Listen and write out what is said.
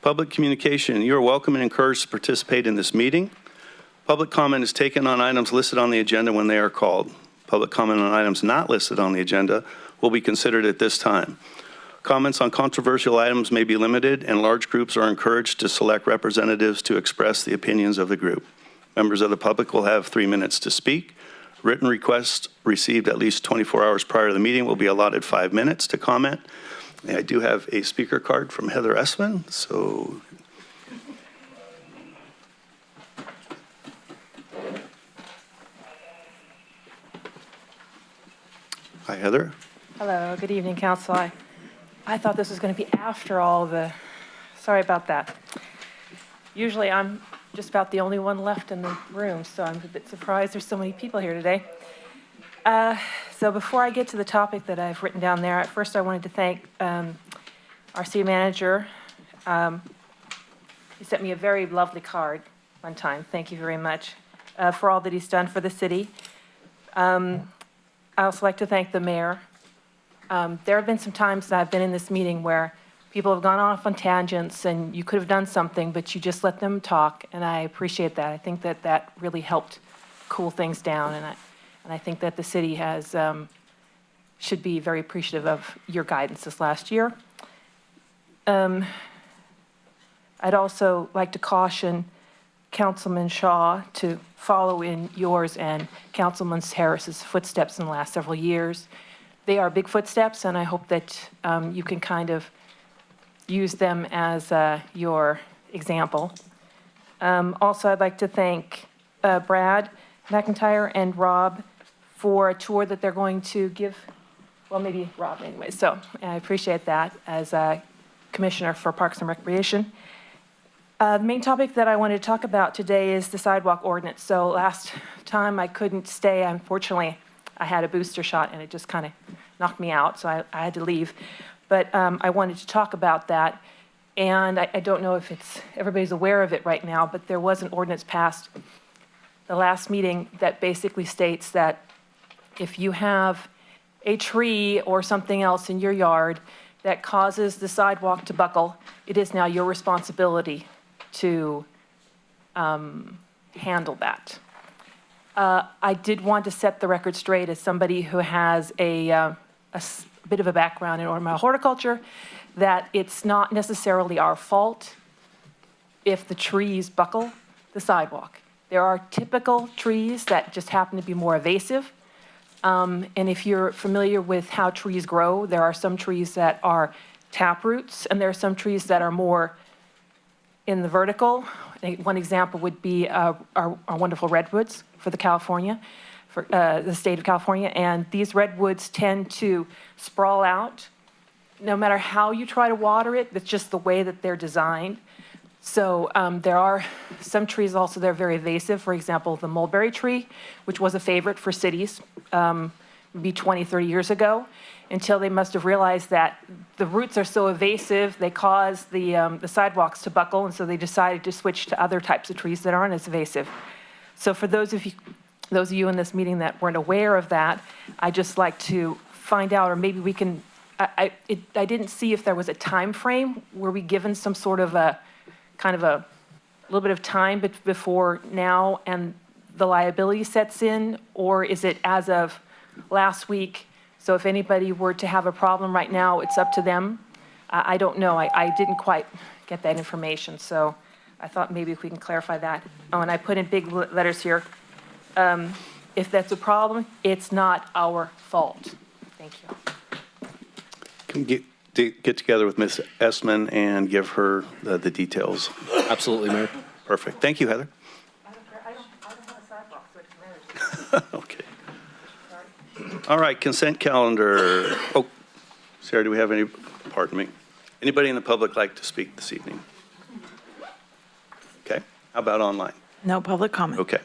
Public communication. You are welcome and encouraged to participate in this meeting. Public comment is taken on items listed on the agenda when they are called. Public comment on items not listed on the agenda will be considered at this time. Comments on controversial items may be limited, and large groups are encouraged to select representatives to express the opinions of the group. Members of the public will have 3 minutes to speak. Written requests received at least 24 hours prior to the meeting will be allotted 5 minutes to comment. And I do have a speaker card from Heather Essman, so. Hi, Heather. Hello, good evening, Council. I thought this was going to be after all the, sorry about that. Usually I'm just about the only one left in the room, so I'm a bit surprised there's so many people here today. So before I get to the topic that I've written down there, at first I wanted to thank our city manager. He sent me a very lovely card one time. Thank you very much for all that he's done for the city. I also like to thank the mayor. There have been some times that I've been in this meeting where people have gone off on tangents and you could have done something, but you just let them talk, and I appreciate that. I think that that really helped cool things down, and I think that the city has should be very appreciative of your guidance this last year. I'd also like to caution Councilman Shaw to follow in yours and Councilman Harris's footsteps in the last several years. They are big footsteps, and I hope that you can kind of use them as your example. Also, I'd like to thank Brad McIntyre and Rob for a tour that they're going to give, well, maybe Rob anyway. So I appreciate that as a Commissioner for Parks and Recreation. The main topic that I wanted to talk about today is the Sidewalk Ordinance. So last time I couldn't stay. Unfortunately, I had a booster shot and it just kind of knocked me out, so I had to leave. But I wanted to talk about that. And I don't know if everybody's aware of it right now, but there was an ordinance passed the last meeting that basically states that if you have a tree or something else in your yard that causes the sidewalk to buckle, it is now your responsibility to handle that. I did want to set the record straight as somebody who has a bit of a background in ornamental horticulture, that it's not necessarily our fault if the trees buckle the sidewalk. There are typical trees that just happen to be more invasive. And if you're familiar with how trees grow, there are some trees that are tap roots, and there are some trees that are more in the vertical. One example would be our wonderful redwoods for the state of California. And these redwoods tend to sprawl out. No matter how you try to water it, that's just the way that they're designed. So there are some trees also that are very invasive. For example, the mulberry tree, which was a favorite for cities maybe 20, 30 years ago, until they must have realized that the roots are so invasive, they cause the sidewalks to buckle, and so they decided to switch to other types of trees that aren't as invasive. So for those of you in this meeting that weren't aware of that, I'd just like to find out, or maybe we can, I didn't see if there was a time frame. Were we given some sort of a little bit of time before now and the liability sets in, or is it as of last week? So if anybody were to have a problem right now, it's up to them. I don't know. I didn't quite get that information, so I thought maybe if we can clarify that. Oh, and I put in big letters here. If that's a problem, it's not our fault. Thank you. Can we get together with Ms. Essman and give her the details? Absolutely, Mayor. Perfect. Thank you, Heather. I don't have a sidewalk, so it matters. Okay. All right, consent calendar. Oh, Sarah, do we have any, pardon me, anybody in the public like to speak this evening? Okay, how about online? No public comment. Okay.